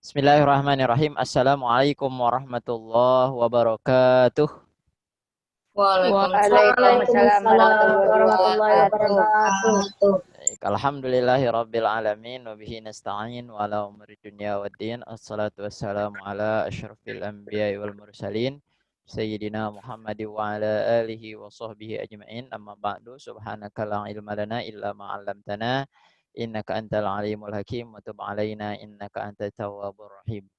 Bismillahirrahmanirrahim. Assalamualaikum warahmatullahi wabarakatuh. Waalaikumsalam Waalaikumsalam warahmatullahi warahmatullahi wabarakatuh. wabarakatuh. Baik, alhamdulillahirabbil alamin wa bihi nasta'in wa ala umuri dunya waddin. Assalatu wassalamu ala asyrafil anbiya'i wal mursalin sayyidina Muhammadin wa ala alihi wa sahbihi ajma'in. Amma ba'du. Subhanaka la ilma lana illa ma 'allamtana innaka antal alimul hakim wa tub 'alaina innaka antat tawwabur rahim.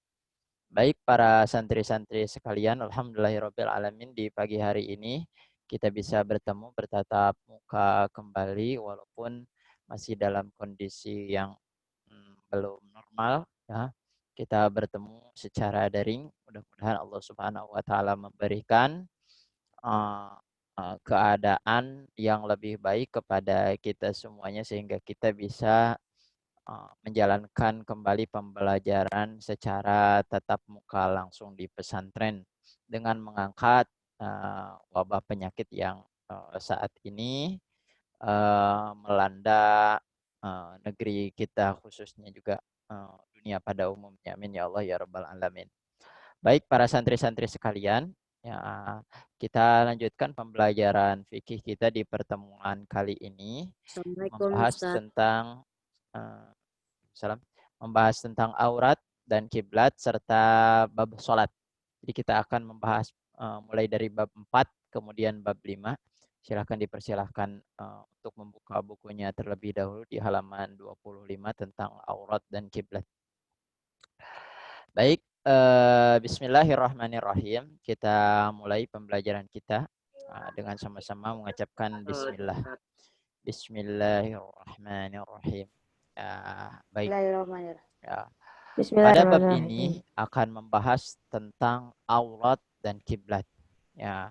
Baik para santri-santri sekalian, alhamdulillahirabbil alamin, di pagi hari ini kita bisa bertemu bertatap muka kembali walaupun masih dalam kondisi yang belum normal ya. Kita bertemu secara daring. Mudah-mudahan Allah Subhanahu wa taala memberikan uh, keadaan yang lebih baik kepada kita semuanya sehingga kita bisa menjalankan kembali pembelajaran secara tatap muka langsung di pesantren dengan mengangkat wabah penyakit yang saat ini melanda negeri kita khususnya juga dunia pada umumnya. Amin ya Allah ya rabbal alamin. Baik para santri-santri sekalian, ya, kita lanjutkan pembelajaran fikih kita di pertemuan kali ini Assalamualaikum membahas Ustaz. tentang eh, Salam. Membahas tentang aurat dan kiblat serta bab sholat. Jadi kita akan membahas mulai dari bab 4 kemudian bab 5. Silahkan dipersilahkan untuk membuka bukunya terlebih dahulu di halaman 25 tentang aurat dan kiblat. Baik, bismillahirrahmanirrahim. Kita mulai pembelajaran kita dengan sama-sama mengucapkan bismillah. Bismillahirrahmanirrahim. Baik. Bismillahirrahmanirrahim. Ya. Pada bab Bismillahirrahmanirrahim. ini akan membahas tentang aurat dan kiblat. Ya.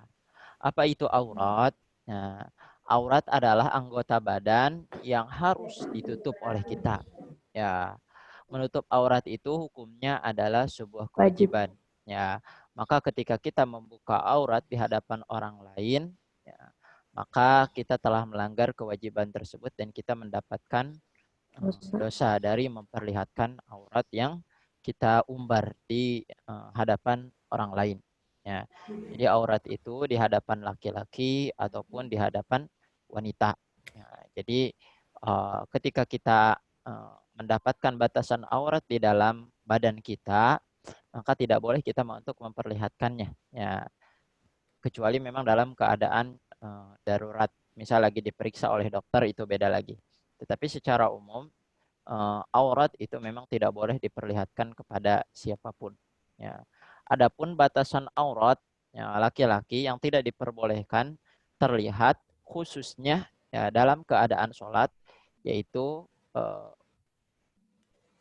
Apa itu aurat? Ya. Aurat adalah anggota badan yang harus ditutup oleh kita. Ya. Menutup aurat itu hukumnya adalah sebuah Wajib. kewajiban. Ya. Maka ketika kita membuka aurat di hadapan orang lain, ya, maka kita telah melanggar kewajiban tersebut dan kita mendapatkan dosa dari memperlihatkan aurat yang kita umbar di hadapan orang lain. Ya. Jadi aurat itu di hadapan laki-laki ataupun di hadapan wanita. Ya. Jadi ketika kita mendapatkan batasan aurat di dalam badan kita, maka tidak boleh kita untuk memperlihatkannya. Ya. Kecuali memang dalam keadaan darurat. Misal lagi diperiksa oleh dokter, itu beda lagi. Tetapi secara umum aurat itu memang tidak boleh diperlihatkan kepada siapapun. Ya. Adapun batasan aurat ya, laki-laki yang tidak diperbolehkan terlihat khususnya ya, dalam keadaan sholat, yaitu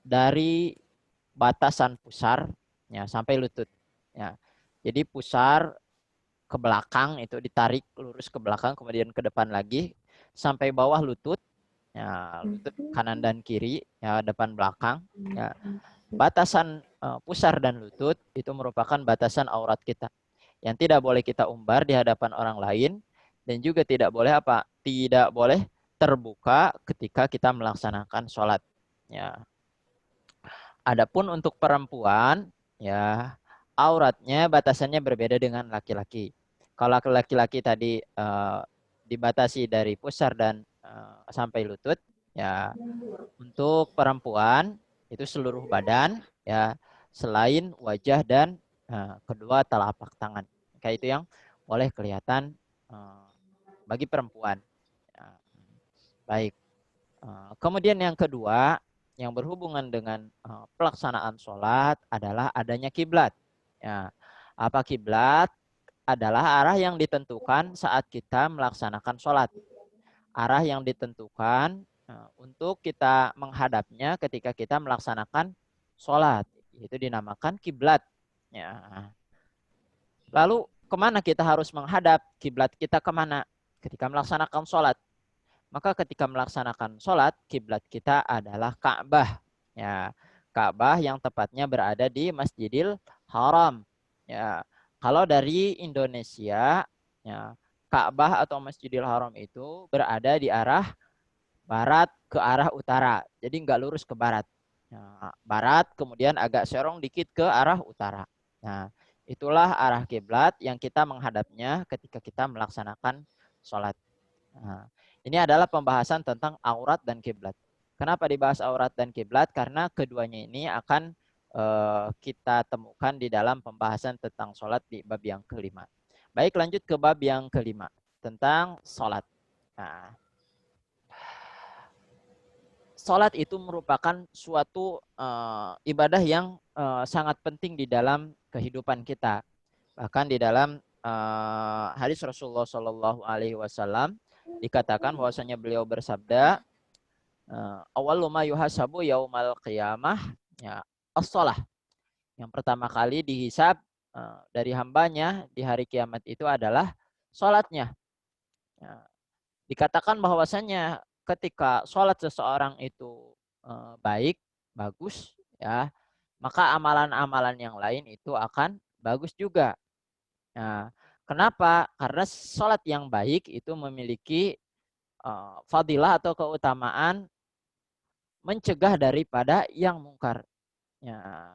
dari batasan pusar ya, sampai lutut. Ya. Jadi pusar ke belakang itu ditarik lurus ke belakang, kemudian ke depan lagi sampai bawah lutut. Ya, lutut kanan dan kiri, ya depan belakang. Ya. Batasan pusar dan lutut itu merupakan batasan aurat kita yang tidak boleh kita umbar di hadapan orang lain dan juga tidak boleh apa? Tidak boleh terbuka ketika kita melaksanakan sholat. Ya. Adapun untuk perempuan, ya auratnya batasannya berbeda dengan laki-laki. Kalau laki-laki tadi dibatasi dari pusar dan sampai lutut, ya untuk perempuan itu seluruh badan, ya selain wajah dan kedua telapak tangan. Kayak itu yang boleh kelihatan bagi perempuan. Ya. Baik. Kemudian yang kedua yang berhubungan dengan pelaksanaan sholat adalah adanya kiblat. Ya. Apa kiblat? Adalah arah yang ditentukan saat kita melaksanakan sholat. Arah yang ditentukan untuk kita menghadapnya ketika kita melaksanakan sholat. Itu dinamakan kiblat. Ya. Lalu kemana kita harus menghadap? Kiblat kita kemana? Ketika melaksanakan sholat. Maka ketika melaksanakan sholat, kiblat kita adalah Ka'bah. Ya, Ka'bah yang tepatnya berada di Masjidil Haram. Ya, kalau dari Indonesia, ya, Ka'bah atau Masjidil Haram itu berada di arah barat ke arah utara. Jadi nggak lurus ke barat. Ya, barat, kemudian agak serong dikit ke arah utara. Nah, itulah arah kiblat yang kita menghadapnya ketika kita melaksanakan sholat. Nah, ini adalah pembahasan tentang aurat dan kiblat. Kenapa dibahas aurat dan kiblat? Karena keduanya ini akan kita temukan di dalam pembahasan tentang sholat di bab yang kelima. Baik, lanjut ke bab yang kelima tentang sholat. Nah, sholat itu merupakan suatu ibadah yang sangat penting di dalam kehidupan kita. Bahkan di dalam hadis Rasulullah Shallallahu Alaihi Wasallam dikatakan bahwasanya beliau bersabda, awwalu ma yuhasabu yaumal qiyamah, ya, as-shalah. Yang pertama kali dihisab dari hambanya di hari kiamat itu adalah sholatnya. Ya, dikatakan bahwasanya ketika sholat seseorang itu baik, bagus, ya, maka amalan-amalan yang lain itu akan bagus juga. Nah, kenapa? Karena sholat yang baik itu memiliki fadilah atau keutamaan mencegah daripada yang mungkar. Ya.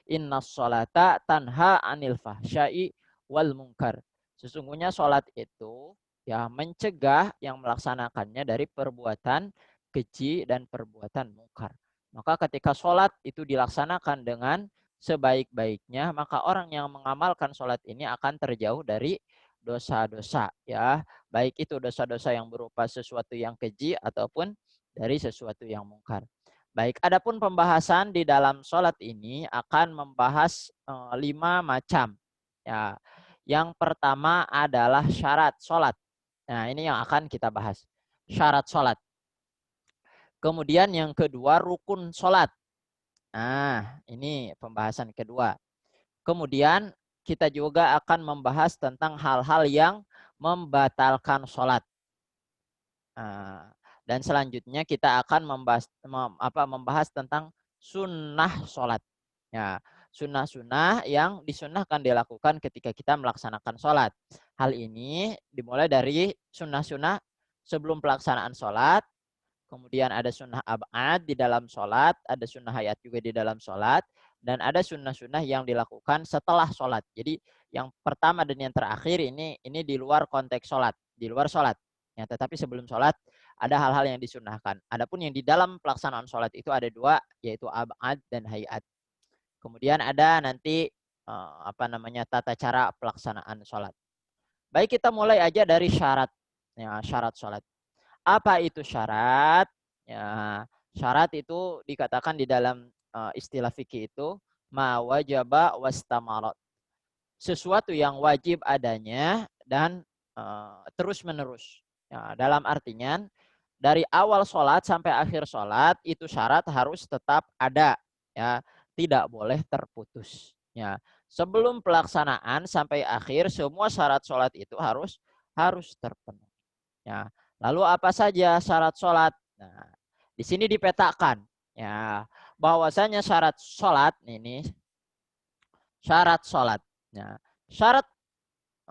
Inna sholata tanha anil fahsyai wal mungkar. Sesungguhnya sholat itu ya mencegah yang melaksanakannya dari perbuatan keji dan perbuatan mungkar. Maka ketika sholat itu dilaksanakan dengan sebaik-baiknya, maka orang yang mengamalkan sholat ini akan terjauh dari dosa-dosa, ya, baik itu dosa-dosa yang berupa sesuatu yang keji ataupun dari sesuatu yang mungkar. Baik, adapun pembahasan di dalam sholat ini akan membahas 5 macam. Ya, yang pertama adalah syarat sholat. Nah, ini yang akan kita bahas. Syarat sholat. Kemudian yang kedua rukun sholat. Nah, ini pembahasan kedua. Kemudian kita juga akan membahas tentang hal-hal yang membatalkan sholat. Nah, dan selanjutnya kita akan membahas tentang sunnah sholat. Ya, sunnah-sunnah yang disunnahkan dilakukan ketika kita melaksanakan sholat. Hal ini dimulai dari sunnah-sunnah sebelum pelaksanaan sholat. Kemudian ada sunnah ab'ad di dalam sholat, ada sunnah hayat juga di dalam sholat, dan ada sunnah-sunnah yang dilakukan setelah sholat. Jadi yang pertama dan yang terakhir ini di luar konteks sholat, di luar sholat. Ya, tetapi sebelum sholat ada hal-hal yang disunnahkan. Adapun yang di dalam pelaksanaan sholat itu ada dua, yaitu ab'ad dan hayat. Kemudian ada nanti tata cara pelaksanaan sholat. Baik, kita mulai aja dari syarat, ya, syarat sholat. Apa itu syarat? Ya, syarat itu dikatakan di dalam istilah fikih itu ma wajaba wastamarat. Sesuatu yang wajib adanya dan terus menerus. Ya, dalam artinya dari awal sholat sampai akhir sholat itu syarat harus tetap ada, ya, tidak boleh terputus. Ya, sebelum pelaksanaan sampai akhir semua syarat sholat itu harus terpenuhi. Ya, lalu apa saja syarat sholat? Nah, di sini dipetakan, ya, bahwasanya syarat sholat ini syarat sholat. Ya, syarat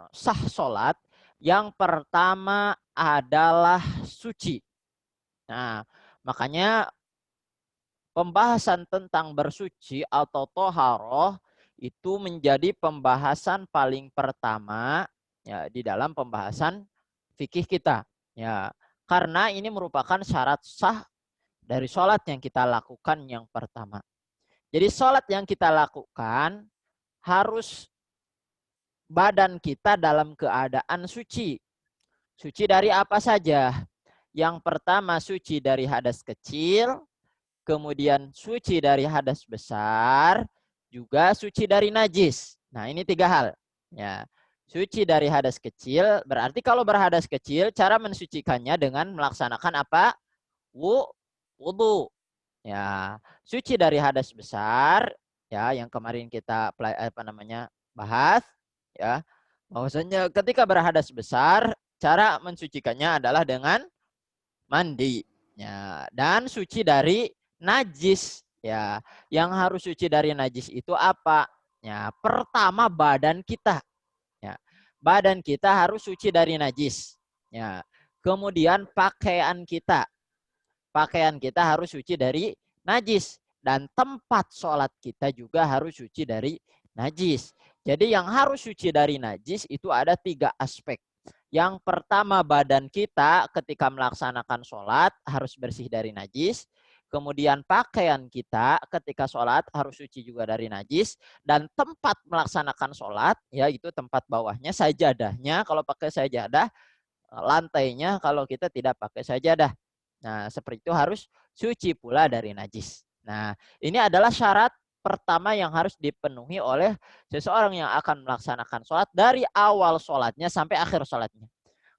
sah sholat yang pertama adalah suci. Nah, makanya pembahasan tentang bersuci atau toharoh itu menjadi pembahasan paling pertama, ya, di dalam pembahasan fikih kita. Ya, karena ini merupakan syarat sah dari sholat yang kita lakukan yang pertama. Jadi sholat yang kita lakukan harus badan kita dalam keadaan suci. Suci dari apa saja? Yang pertama suci dari hadas kecil, kemudian suci dari hadas besar, juga suci dari najis. Nah, ini 3 hal. Ya. Suci dari hadas kecil, berarti kalau berhadas kecil, cara mensucikannya dengan melaksanakan apa? Wudu. Ya, suci dari hadas besar, ya, yang kemarin kita bahas, ya. Bahwasanya ketika berhadas besar, cara mensucikannya adalah dengan mandi, ya, dan suci dari najis, ya. Yang harus suci dari najis itu apa? Ya, pertama badan kita, ya. Badan kita harus suci dari najis, ya. Kemudian pakaian kita harus suci dari najis. dan tempat sholat kita juga harus suci dari najis. Jadi yang harus suci dari najis itu ada 3 aspek. Yang pertama, badan kita ketika melaksanakan sholat harus bersih dari najis. Kemudian pakaian kita ketika sholat harus suci juga dari najis. Dan tempat melaksanakan sholat, yaitu tempat bawahnya, sajadahnya kalau pakai sajadah, lantainya kalau kita tidak pakai sajadah. Nah, seperti itu harus suci pula dari najis. Nah, ini adalah syarat pertama yang harus dipenuhi oleh seseorang yang akan melaksanakan sholat dari awal sholatnya sampai akhir sholatnya.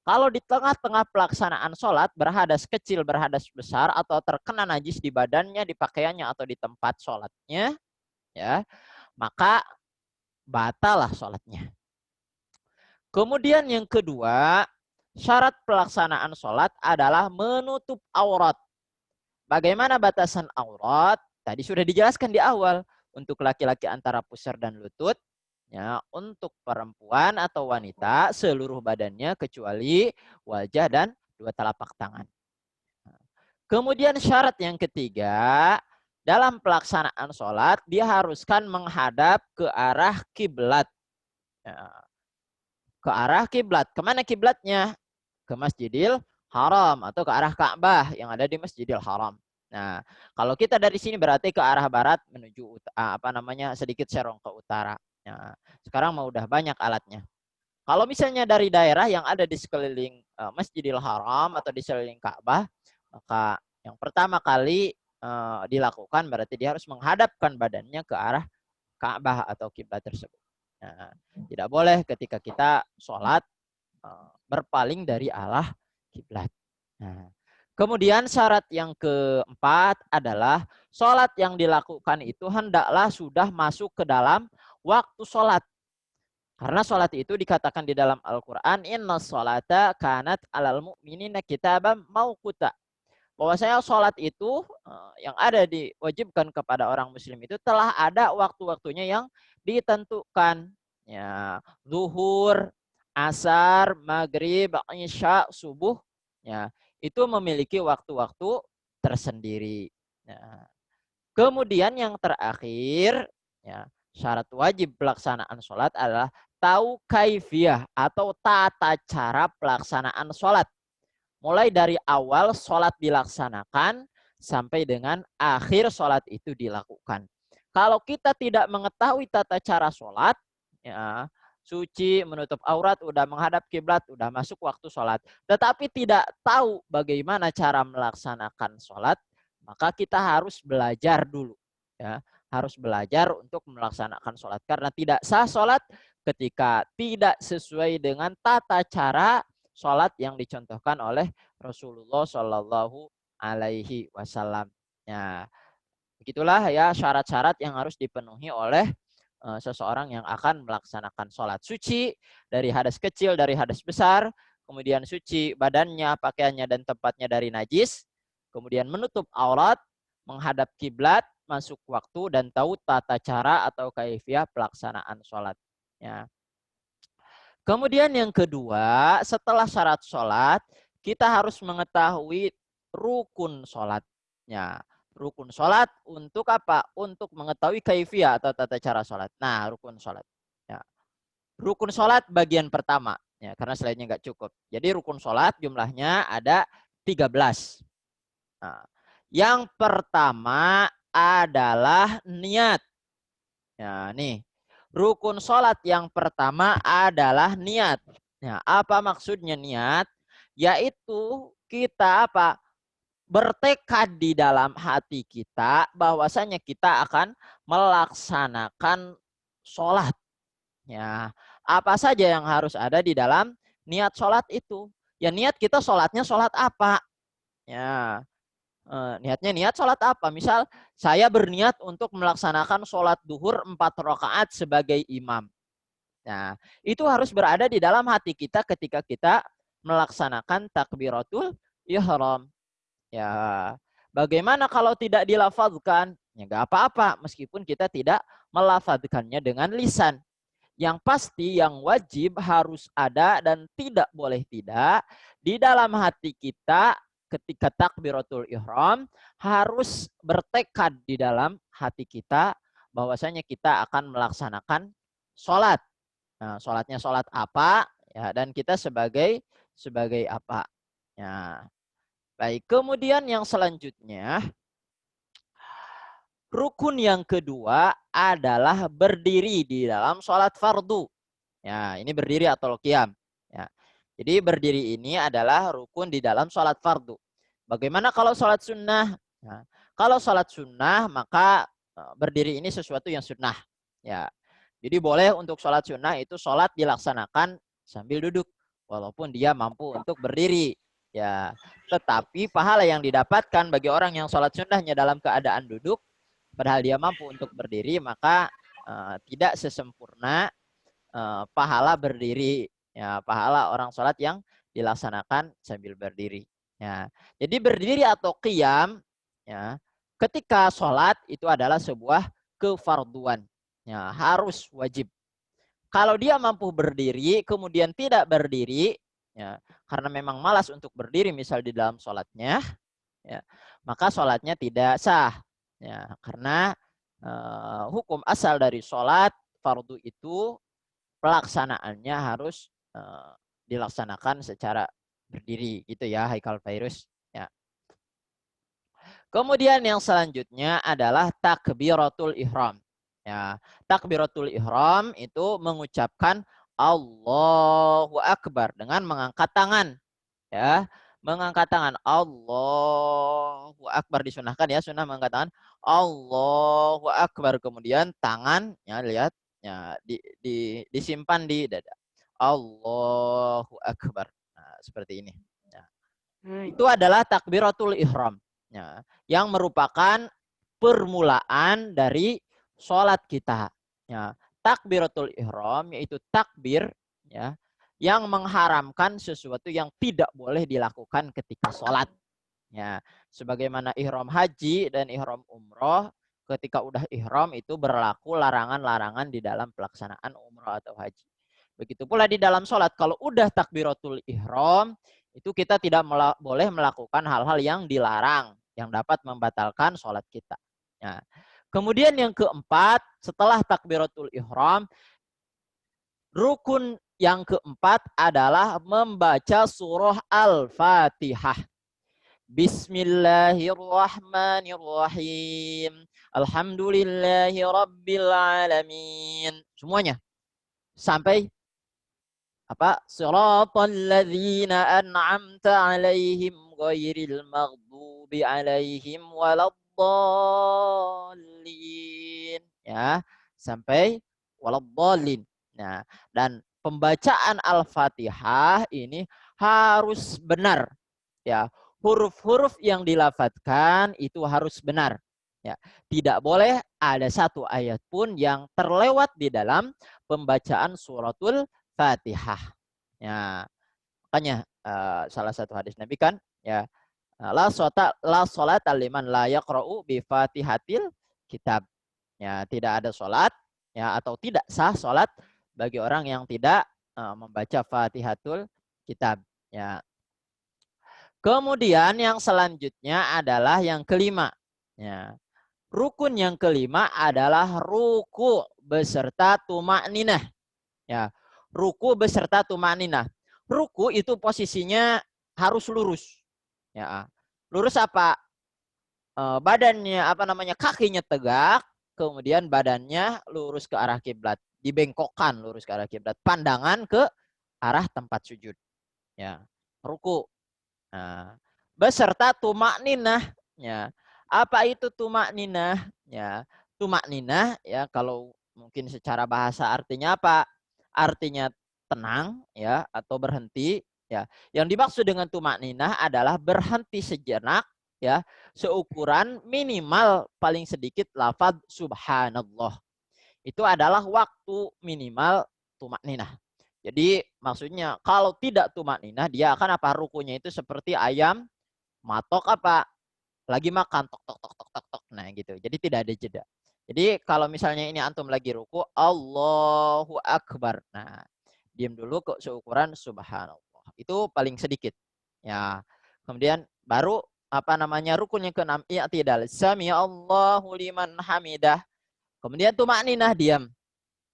Kalau di tengah-tengah pelaksanaan sholat berhadas kecil, berhadas besar, atau terkena najis di badannya, di pakaiannya, atau di tempat sholatnya, ya, maka batal lah sholatnya. Kemudian yang kedua, syarat pelaksanaan sholat adalah menutup aurat. Bagaimana batasan aurat? Tadi sudah dijelaskan di awal. Untuk laki-laki antara pusar dan lutut. Ya, untuk perempuan atau wanita seluruh badannya kecuali wajah dan 2 telapak tangan. Kemudian syarat yang ketiga, dalam pelaksanaan sholat diharuskan menghadap ke arah kiblat. Ya, ke arah kiblat. Kemana kiblatnya? Ke Masjidil Haram atau ke arah Ka'bah yang ada di Masjidil Haram. Nah, kalau kita dari sini berarti ke arah barat menuju sedikit serong ke utara. Nah, sekarang mau udah banyak alatnya. Kalau misalnya dari daerah yang ada di sekeliling Masjidil Haram atau di sekeliling Ka'bah, maka yang pertama kali dilakukan berarti dia harus menghadapkan badannya ke arah Ka'bah atau kiblat tersebut. Nah, tidak boleh ketika kita sholat berpaling dari arah kiblat. Nah, kemudian syarat yang keempat adalah sholat yang dilakukan itu hendaklah sudah masuk ke dalam waktu sholat. Karena sholat itu dikatakan di dalam Al-Quran, inna sholata kanat alal mu'minina kitaban mauquta. Bahwasanya sholat itu yang ada diwajibkan kepada orang muslim itu telah ada waktu-waktunya yang ditentukan. Ya, zuhur, asar, maghrib, isya, subuh. Ya, itu memiliki waktu-waktu tersendiri. Ya. Kemudian yang terakhir, ya, syarat wajib pelaksanaan sholat adalah tahu kaifiyah atau tata cara pelaksanaan sholat. Mulai dari awal sholat dilaksanakan sampai dengan akhir sholat itu dilakukan. Kalau kita tidak mengetahui tata cara sholat, ya, suci, menutup aurat, udah menghadap kiblat, udah masuk waktu sholat, tetapi tidak tahu bagaimana cara melaksanakan sholat, maka kita harus belajar dulu. Ya, harus belajar untuk melaksanakan sholat. Karena tidak sah sholat ketika tidak sesuai dengan tata cara sholat yang dicontohkan oleh Rasulullah Shallallahu Alaihi Wasallam. Ya, begitulah ya syarat-syarat yang harus dipenuhi oleh seseorang yang akan melaksanakan sholat. Suci dari hadas kecil, dari hadas besar, kemudian suci badannya, pakaiannya, dan tempatnya dari najis, kemudian menutup aurat, menghadap kiblat, masuk waktu, dan tahu tata cara atau kaifiyah pelaksanaan sholat. Ya. Kemudian yang kedua, setelah syarat sholat, kita harus mengetahui rukun sholatnya. Rukun sholat untuk apa? Untuk mengetahui kaifiyah atau tata cara sholat. Nah, rukun sholat. Ya. Rukun sholat bagian pertama. Ya, karena slide-nya nggak cukup. Jadi rukun sholat jumlahnya ada 13. Nah, yang pertama adalah niat. Ya, nih. Rukun sholat yang pertama adalah niat. Nah, apa maksudnya niat? Yaitu kita apa? Bertekad di dalam hati kita bahwasanya kita akan melaksanakan sholat. Ya, apa saja yang harus ada di dalam niat sholat itu? Ya niat kita sholatnya sholat apa? Ya, niatnya niat sholat apa? Misal saya berniat untuk melaksanakan sholat duhur 4 rakaat sebagai imam. Nah, itu harus berada di dalam hati kita ketika kita melaksanakan takbiratul ihram. Ya, bagaimana kalau tidak dilafazkan? Ya nggak apa-apa, meskipun kita tidak melafazkannya dengan lisan. Yang pasti, yang wajib harus ada dan tidak boleh tidak di dalam hati kita ketika takbiratul ihram harus bertekad di dalam hati kita bahwasanya kita akan melaksanakan sholat. Nah, sholatnya sholat apa ya, dan kita sebagai apa. Ya. Baik, kemudian yang selanjutnya rukun yang kedua adalah berdiri di dalam sholat fardu. Ya, ini berdiri atau qiyam. Ya. Jadi berdiri ini adalah rukun di dalam sholat fardu. Bagaimana kalau sholat sunnah? Nah, kalau sholat sunnah maka berdiri ini sesuatu yang sunnah. Ya, jadi boleh untuk sholat sunnah itu sholat dilaksanakan sambil duduk, walaupun dia mampu untuk berdiri. Ya, tetapi pahala yang didapatkan bagi orang yang sholat sunnahnya dalam keadaan duduk, padahal dia mampu untuk berdiri, maka tidak sesempurna pahala berdiri, ya, pahala orang sholat yang dilaksanakan sambil berdiri. Ya, jadi berdiri atau qiyam, ya, ketika sholat itu adalah sebuah kefarduan, ya, harus wajib. Kalau dia mampu berdiri kemudian tidak berdiri, ya, karena memang malas untuk berdiri, misal di dalam sholatnya, ya, maka sholatnya tidak sah, ya, karena hukum asal dari sholat fardu itu pelaksanaannya harus dilaksanakan secara berdiri, gitu ya, Haikal Virus. Ya. Kemudian yang selanjutnya adalah takbiratul ihram. Ya, takbiratul ihram itu mengucapkan Allahu Akbar dengan mengangkat tangan. Ya, mengangkat tangan. Allahu Akbar disunahkan, ya, sunnah mengangkat tangan. Allahu Akbar, kemudian tangan, ya, lihat, ya, disimpan di dada. Allahu Akbar. Nah, seperti ini. Ya. Itu adalah takbiratul ihram, ya, yang merupakan permulaan dari sholat kita. Ya. Takbiratul ihram yaitu takbir, ya, yang mengharamkan sesuatu yang tidak boleh dilakukan ketika sholat. Ya, sebagaimana ihram haji dan ihram umroh, ketika udah ihram itu berlaku larangan-larangan di dalam pelaksanaan umroh atau haji. Begitu pula di dalam sholat, kalau udah takbiratul ihram, itu kita tidak boleh melakukan hal-hal yang dilarang, yang dapat membatalkan sholat kita. Ya. Kemudian yang keempat, setelah takbiratul ihram, rukun yang keempat adalah membaca surah Al-Fatihah. Bismillahirrahmanirrahim. Alhamdulillahi rabbil alamin. Semuanya. Sampai apa? Shiratal ladzina an'amta alaihim ghairil maghdubi alaihim waladdallin. Ya, sampai waladdallin. Nah, dan pembacaan Al-Fatihah ini harus benar. Ya, huruf-huruf yang dilafadzkan itu harus benar. Ya, tidak boleh ada satu ayat pun yang terlewat di dalam pembacaan suratul Fatihah. Ya, makanya salah satu hadis Nabi kan, ya, la salat liman la yaqra'u bi Fatihatil kitab. Ya, tidak ada salat, ya, atau tidak sah salat bagi orang yang tidak membaca Fatihatul kitab. Ya. Kemudian yang selanjutnya adalah yang kelima. Ya. Rukun yang kelima adalah ruku beserta tumakninah. Ya, ruku beserta tumakninah. Ruku itu posisinya harus lurus. Ya, lurus apa? Badannya apa namanya? Kakinya tegak, kemudian badannya lurus ke arah kiblat, dibengkokkan lurus ke arah kiblat, pandangan ke arah tempat sujud. Ya, ruku. Nah, beserta tumakninah. Ya, apa itu tumakninah? Ya, tumakninah, ya, kalau mungkin secara bahasa artinya apa? Artinya tenang, ya, atau berhenti, ya. Yang dimaksud dengan tumakninah adalah berhenti sejenak, ya, seukuran minimal paling sedikit lafaz subhanallah. Itu adalah waktu minimal tumakninah. Jadi maksudnya kalau tidak tumakninah dia akan apa? Rukunya itu seperti ayam matok apa? Lagi makan tok tok tok tok tok tok. Nah, gitu. Jadi tidak ada jeda. Jadi kalau misalnya ini antum lagi ruku, Allahu Akbar. Nah, diam dulu kok seukuran subhanallah. Itu paling sedikit. Ya. Kemudian Baru apa namanya rukun yang keenam i'tidal. Sami Allahu liman hamidah. Kemudian tumakninah diam.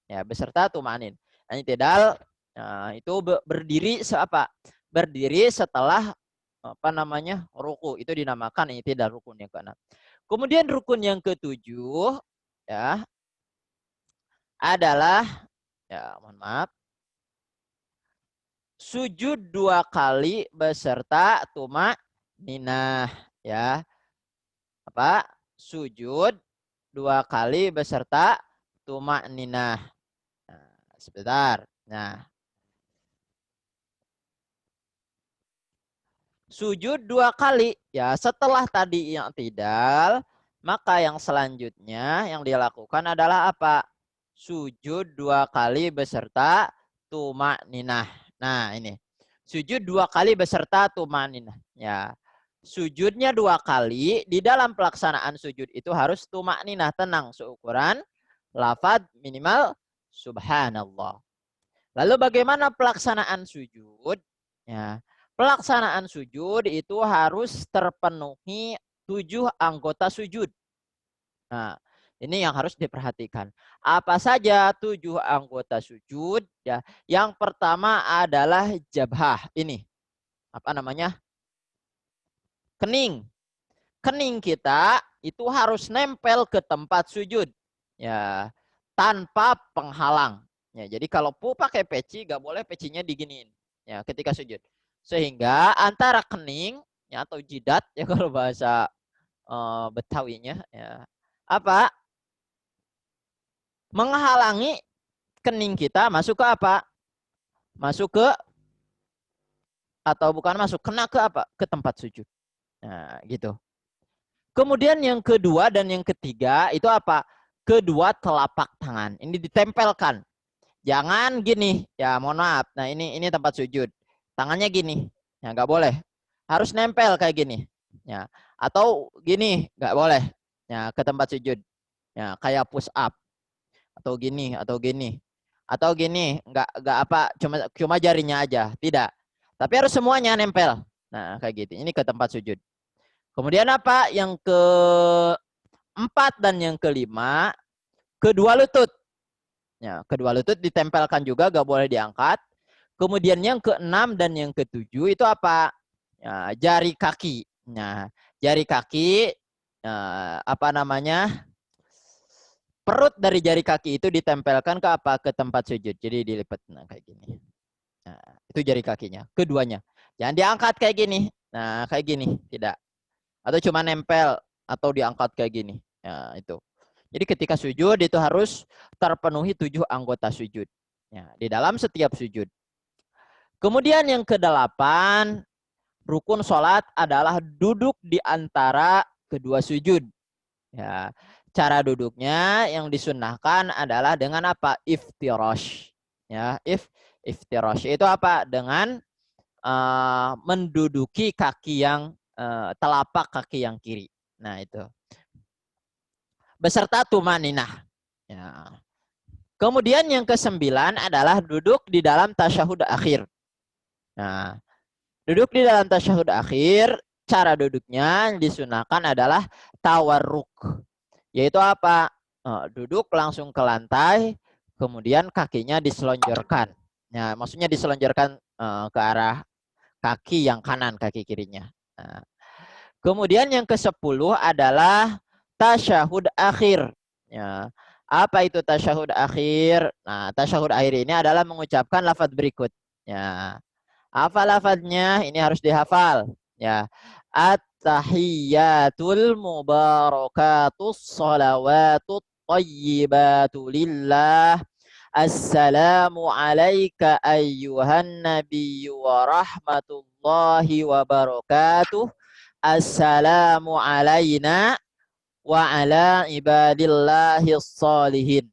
Ya, beserta tumanin. I'tidal itu berdiri apa? Berdiri setelah apa namanya ruku. Itu dinamakan i'tidal rukun yang keenam. Kemudian rukun yang ketujuh ya adalah ya mohon maaf sujud 2 kali beserta tumakninah ya. Apa? Sujud 2 kali beserta tumakninah. Nah, sebentar. Nah, sujud 2 kali ya setelah tadi yang tidak, maka yang selanjutnya yang dilakukan adalah apa? Sujud 2 kali beserta tumakninah. Nah ini sujud 2 kali beserta tumakninah. Ya, sujudnya 2 kali di dalam pelaksanaan sujud itu harus tumakninah tenang seukuran lafaz minimal subhanallah. Lalu bagaimana pelaksanaan sujud? Ya, pelaksanaan sujud itu harus terpenuhi 7 anggota sujud. Nah, ini yang harus diperhatikan. Apa saja 7 anggota sujud? Ya, yang pertama adalah jabhah. Ini apa namanya? Kening. Kening kita itu harus nempel ke tempat sujud. Ya, tanpa penghalang. Ya, jadi kalau pakai peci, nggak boleh pecinya diginiin. Ya, ketika sujud. Sehingga antara kening ya, atau jidat ya kalau bahasa Betawinya ya apa menghalangi kening kita masuk ke apa? Masuk ke atau bukan masuk kena ke apa? Ke tempat sujud. Nah, gitu. Kemudian yang kedua dan yang ketiga itu apa? Kedua telapak tangan. Ini ditempelkan. Jangan gini. Ya, mohon maaf. Nah, ini tempat sujud. Tangannya gini. Ya, nggak boleh. Harus nempel kayak gini. Ya, atau gini, nggak boleh. Ya, ke tempat sujud. Ya, kayak push up atau gini atau gini nggak apa cuma jarinya aja tidak tapi harus semuanya nempel. Nah kayak gitu ini ke tempat sujud. Kemudian apa yang keempat dan yang kelima kedua lutut ya kedua lutut ditempelkan juga gak boleh diangkat. Kemudian yang keenam dan yang ketujuh itu apa ya, jari kaki. Nah jari kaki apa namanya perut dari jari kaki itu ditempelkan ke apa? Ke tempat sujud. Jadi dilipat nah kayak gini. Nah, itu jari kakinya, keduanya. Jangan diangkat kayak gini. Nah, kayak gini, tidak. Atau cuma nempel atau diangkat kayak gini. Nah, itu. Jadi ketika sujud itu harus terpenuhi 7 anggota sujud. Ya, di dalam setiap sujud. Kemudian yang kedelapan, rukun sholat adalah duduk di antara kedua sujud. Ya, cara duduknya yang disunnahkan adalah dengan apa? Iftirash. Ya, iftirash itu apa? Dengan menduduki kaki yang telapak kaki yang kiri. Nah, itu. Beserta tumaninah. Ya. Kemudian yang kesembilan adalah duduk di dalam tasyahud akhir. Nah, duduk di dalam tasyahud akhir, cara duduknya yang disunahkan adalah tawarruk. Yaitu apa? Duduk langsung ke lantai, kemudian kakinya diselonjorkan. Ya, maksudnya diselonjorkan ke arah kaki yang kanan, kaki kirinya. Nah, kemudian yang ke-10 adalah tasyahud akhir. Ya, apa itu tasyahud akhir? Nah, tasyahud akhir ini adalah mengucapkan lafaz berikut. Ya, apa lafaznya? Ini harus dihafal. Ya, at-tahiyyatul mubarakatus salawatut thayyibatu lillah. Assalamu alayka ayyuhan nabiyyu wa rahmatullahi wa barakatuh. Assalamu alayna wa ala ibadillahi salihin.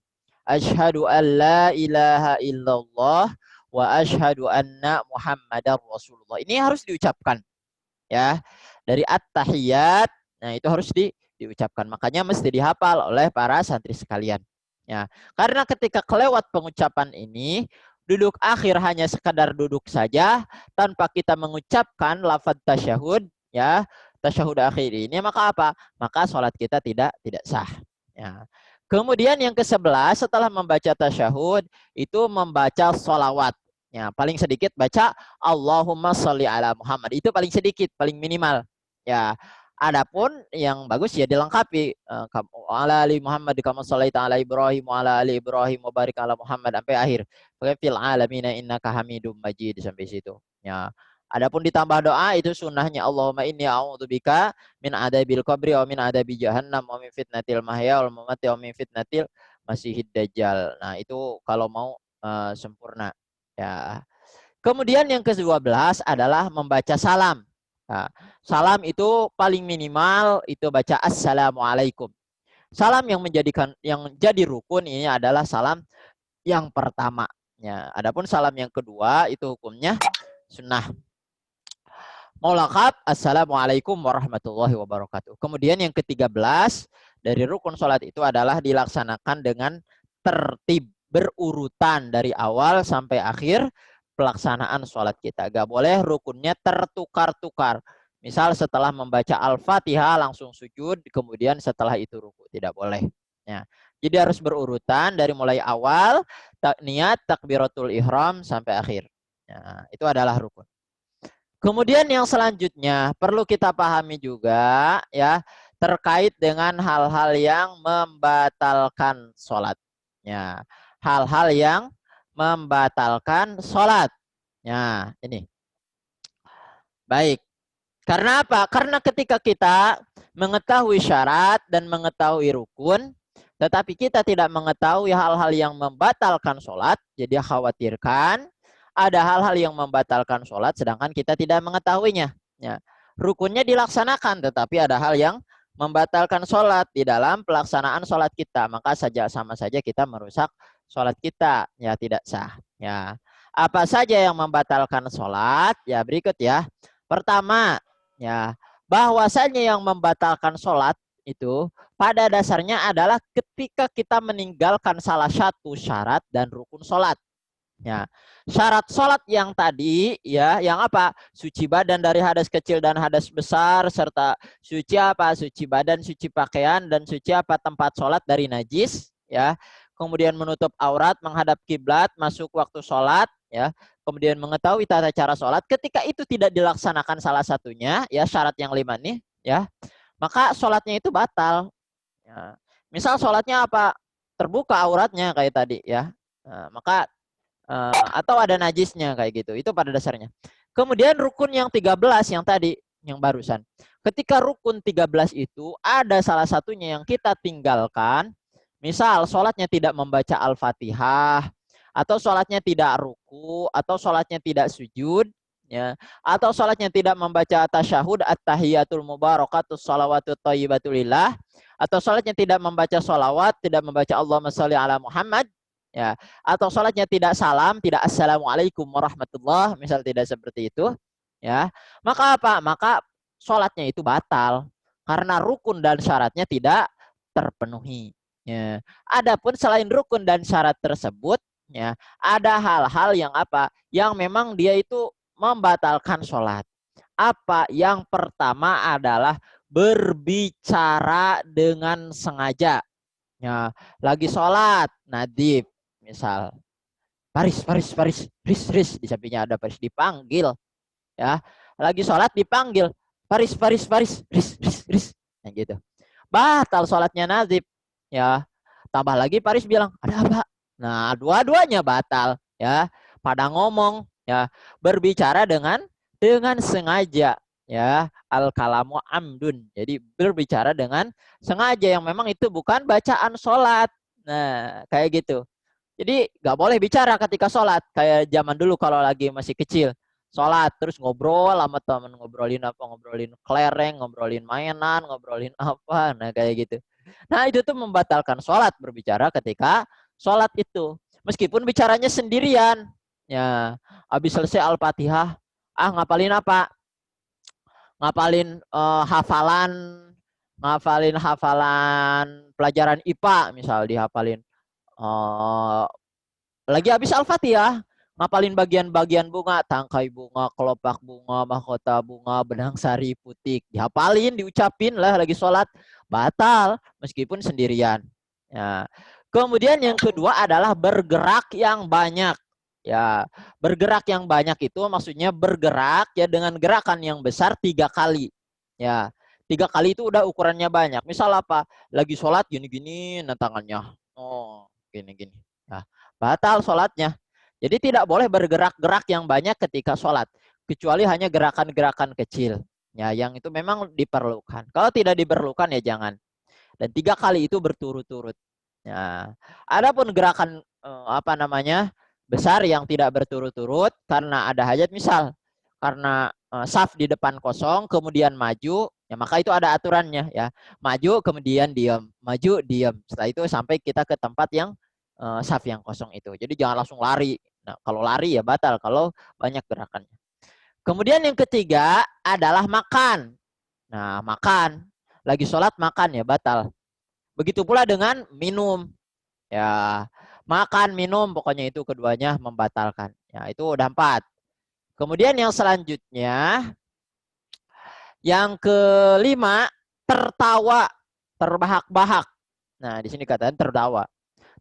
Ashhadu an la ilaha illallah wa ashhadu anna muhammadar rasulullah. Ini harus diucapkan ya. Dari at-tahiyat, nah itu harus diucapkan. Makanya mesti dihafal oleh para santri sekalian. Ya, karena ketika kelewat pengucapan ini, duduk akhir hanya sekadar duduk saja tanpa kita mengucapkan lafaz tasyahud, ya, tasyahud akhir ini, maka apa? Maka sholat kita tidak sah. Ya. Kemudian yang ke-11 setelah membaca tasyahud itu membaca sholawat. Ya, paling sedikit baca Allahumma sholli ala Muhammad. Itu paling sedikit, paling minimal. Ya. Adapun yang bagus ya dilengkapi ala ali Muhammad kama shallaita ala Ibrahim wa ala ali Ibrahim wa barik ala Muhammad sampai akhir. Fil alamin innaka Hamidum Majid sampai situ. Ya. Adapun ditambah doa itu sunnahnya Allahumma inni a'udzubika min adabil qabri wa min adabi jahannam wa min fitnatil mahya wal mamati wa min fitnatil masihid dajjal. Nah, itu kalau mau sempurna. Ya. Kemudian yang ke-12 adalah membaca salam. Nah, salam itu paling minimal itu baca assalamualaikum. Salam yang jadi rukun ini adalah salam yang pertama. Ya, adapun salam yang kedua itu hukumnya sunnah. Maulakab, assalamualaikum warahmatullahi wabarakatuh. Kemudian yang ke-13 dari rukun sholat itu adalah dilaksanakan dengan tertib berurutan dari awal sampai akhir pelaksanaan sholat kita. Gak boleh rukunnya tertukar-tukar. Misal setelah membaca Al-Fatihah langsung sujud, kemudian setelah itu ruku. Tidak boleh. Ya. Jadi harus berurutan dari mulai awal, niat, takbiratul ihram sampai akhir. Ya, itu adalah rukun. Kemudian yang selanjutnya perlu kita pahami juga ya terkait dengan hal-hal yang membatalkan sholat. Ya, hal-hal yang membatalkan sholat. Ya, ini. Baik. Karena apa? Karena ketika kita mengetahui syarat dan mengetahui rukun, tetapi kita tidak mengetahui hal-hal yang membatalkan sholat, jadi khawatirkan ada hal-hal yang membatalkan sholat sedangkan kita tidak mengetahuinya. Ya. Rukunnya dilaksanakan tetapi ada hal yang membatalkan sholat di dalam pelaksanaan sholat kita. Maka sama saja kita merusak sholat kita. Ya, tidak sah. Ya. Apa saja yang membatalkan sholat? Ya, berikut ya. Pertama, ya, bahwasanya yang membatalkan sholat itu pada dasarnya adalah ketika kita meninggalkan salah satu syarat dan rukun sholat. Ya, syarat sholat yang tadi ya, yang apa? Suci badan dari hadas kecil dan hadas besar serta suci apa? Suci badan, suci pakaian dan suci apa? Tempat sholat dari najis ya. Kemudian menutup aurat, menghadap kiblat, masuk waktu sholat ya. Kemudian mengetahui tata cara sholat. Ketika itu tidak dilaksanakan salah satunya ya syarat yang 5 nih ya, maka sholatnya itu batal. Ya. Misal sholatnya apa? Terbuka auratnya kayak tadi ya. Nah, maka atau ada najisnya kayak gitu. Itu pada dasarnya. Kemudian rukun yang 13 yang tadi, yang barusan. Ketika rukun 13 itu ada salah satunya yang kita tinggalkan, misal sholatnya tidak membaca Al-Fatihah, atau sholatnya tidak ruku, atau sholatnya tidak sujud, ya, atau sholatnya tidak membaca tasyahud, at-tahiyatul mubarakatus sholawatut thayyibatulillah, atau sholatnya tidak membaca sholawat, tidak membaca Allahumma sholli ala Muhammad, ya, atau sholatnya tidak salam, tidak assalamualaikum warahmatullah, misal tidak seperti itu, ya, maka apa? Maka sholatnya itu batal karena rukun dan syaratnya tidak terpenuhi. Ya. Adapun selain rukun dan syarat tersebut, ya, ada hal-hal yang apa? Yang memang dia itu membatalkan sholat. Apa? Yang pertama adalah berbicara dengan sengaja. Ya, lagi sholat, nadib. Misal, Paris, di sampingnya ada Paris dipanggil, ya, lagi sholat dipanggil, Paris, nah, gitu. Batal sholatnya nazib, ya. Tambah lagi Paris bilang, ada apa? Nah, dua-duanya batal, ya. Pada ngomong, ya, berbicara dengan sengaja, ya, al kalamu amdun. Jadi berbicara dengan sengaja yang memang itu bukan bacaan sholat. Nah, kayak gitu. Jadi nggak boleh bicara ketika sholat. Kayak zaman dulu kalau lagi masih kecil. Sholat, terus ngobrol sama temen. Ngobrolin apa? Ngobrolin kelereng, ngobrolin mainan, ngobrolin apa. Nah kayak gitu. Nah itu tuh membatalkan sholat. Berbicara ketika sholat itu. Meskipun bicaranya sendirian. Ya, habis selesai Al-Fatihah. Ah ngapalin apa? Ngapalin hafalan pelajaran IPA. Misal dihafalin. Lagi habis Al-Fatihah, ngapalin bagian-bagian bunga, tangkai bunga, kelopak bunga, mahkota bunga, benang sari putih, dihafalin, diucapin lah lagi sholat, batal meskipun sendirian. Ya. Kemudian yang kedua adalah bergerak yang banyak. Ya, bergerak yang banyak itu maksudnya bergerak ya dengan gerakan yang besar 3 kali. Ya, 3 kali itu udah ukurannya banyak. Misal apa? Lagi sholat gini-gini, tangannya. Oh, gini-gini. Ya, batal sholatnya. Jadi tidak boleh bergerak-gerak yang banyak ketika sholat. Kecuali hanya gerakan-gerakan kecil. Ya, yang itu memang diperlukan. Kalau tidak diperlukan ya jangan. Dan 3 kali itu berturut-turut. Ya. Adapun gerakan apa namanya besar yang tidak berturut-turut karena ada hajat, misal karena saf di depan kosong kemudian maju, ya maka itu ada aturannya ya. Maju kemudian diam, maju diam. Setelah itu sampai kita ke tempat yang saf yang kosong itu. Jadi jangan langsung lari. Nah, kalau lari ya batal kalau banyak gerakannya. Kemudian yang ketiga adalah makan. Nah, makan. Lagi sholat makan ya batal. Begitu pula dengan minum. Ya, makan, minum, pokoknya itu keduanya membatalkan. Ya, itu udah 4. Kemudian yang selanjutnya, yang kelima, tertawa, terbahak-bahak. Nah, di sini katakan tertawa.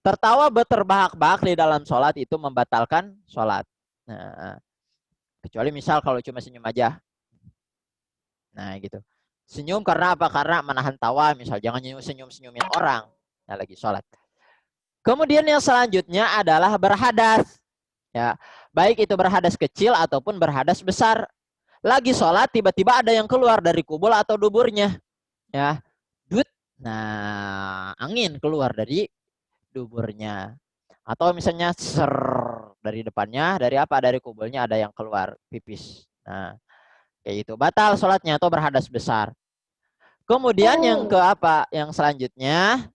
Tertawa berterbahak-bahak di dalam sholat itu membatalkan sholat. Nah, kecuali misal kalau cuma senyum aja. Nah, gitu. Senyum karena apa? Karena menahan tawa, misal jangan senyum-senyumin orang. Nah, lagi sholat. Kemudian yang selanjutnya adalah berhadas. Ya, baik itu berhadas kecil ataupun berhadas besar. Lagi sholat tiba-tiba ada yang keluar dari kubul atau duburnya. Ya, dut. Nah, angin keluar dari duburnya. Atau misalnya ser dari depannya, dari apa? Dari kubulnya ada yang keluar pipis. Nah, kayak itu batal sholatnya atau berhadas besar. Kemudian yang ke apa? Yang selanjutnya,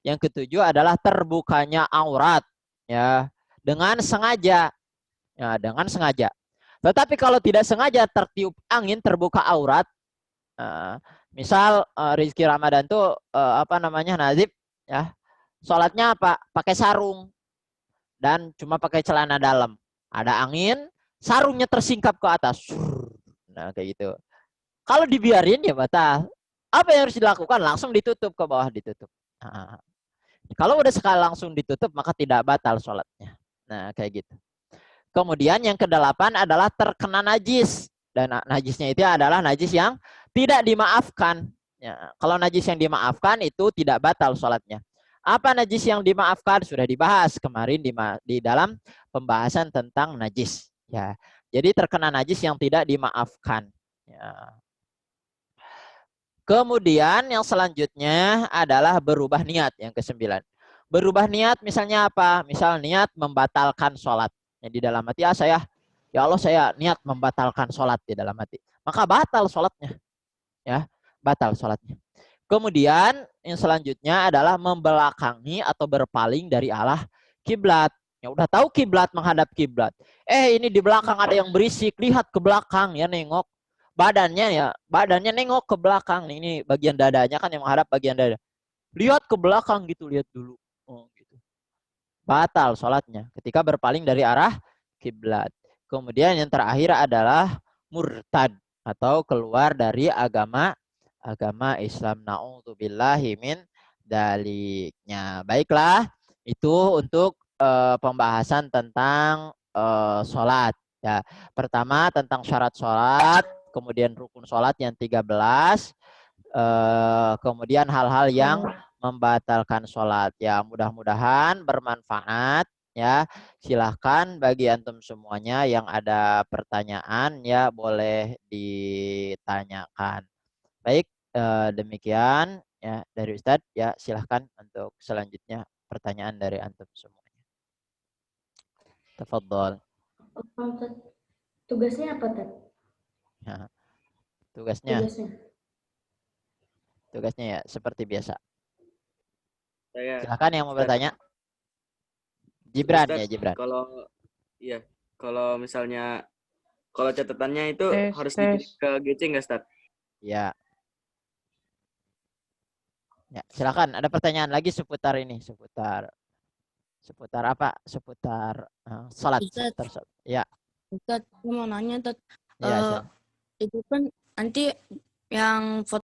yang ketujuh adalah terbukanya aurat, ya, dengan sengaja, ya, dengan sengaja. Tetapi kalau tidak sengaja tertiup angin terbuka aurat, misal Rizky Ramadan tuh apa namanya Nazib, ya, sholatnya apa? Pakai sarung dan cuma pakai celana dalam. Ada angin, sarungnya tersingkap ke atas. Nah kayak gitu. Kalau dibiarin ya batal. Apa yang harus dilakukan? Langsung ditutup ke bawah, ditutup. Nah, kalau udah sekali langsung ditutup maka tidak batal sholatnya. Nah kayak gitu. Kemudian yang kedelapan adalah terkena najis. Dan najisnya itu adalah najis yang tidak dimaafkan. Ya, kalau najis yang dimaafkan itu tidak batal sholatnya. Apa najis yang dimaafkan? Sudah dibahas kemarin di dalam pembahasan tentang najis. Ya, jadi terkena najis yang tidak dimaafkan. Ya. Kemudian yang selanjutnya adalah berubah niat, yang ke-9. Berubah niat misalnya apa? Misal niat membatalkan sholat. Yang di dalam hati, ya Allah saya niat membatalkan sholat di dalam hati. Maka batal sholatnya. Ya, batal sholatnya. Kemudian yang selanjutnya adalah membelakangi atau berpaling dari arah kiblat. Ya udah tahu kiblat, menghadap kiblat. Ini di belakang ada yang berisik, lihat ke belakang ya, nengok. Badannya nengok ke belakang. Ini bagian dadanya kan yang menghadap bagian dada. Lihat ke belakang gitu, lihat dulu. Oh, gitu. Batal sholatnya ketika berpaling dari arah kiblat. Kemudian yang terakhir adalah murtad atau keluar dari agama Islam. Na'udzubillahi min daliknya. Baiklah, itu untuk pembahasan tentang sholat. Ya, pertama tentang syarat sholat, kemudian rukun sholat yang 13, kemudian hal-hal yang membatalkan sholat. Ya, mudah-mudahan bermanfaat. Ya, silahkan bagi antum semuanya yang ada pertanyaan ya boleh ditanyakan. Baik, demikian ya dari Ustadz. Ya, silahkan untuk selanjutnya pertanyaan dari antum semuanya. Tafadhol. Tugasnya apa, Ted? Ya, tugasnya ya seperti biasa. Silahkan yang mau bertanya. Gibran Ustadz, ya, Gibran. Kalau misalnya catatannya itu harus dikirim ke GC nggak, Ustadz? Ya. Ya, silakan. Ada pertanyaan lagi seputar ini, seputar Seputar apa? Seputar sholat. Seputar sholat. Ya. Ustaz, aku mau nanya, Ustaz. Ya, Itu kan nanti yang foto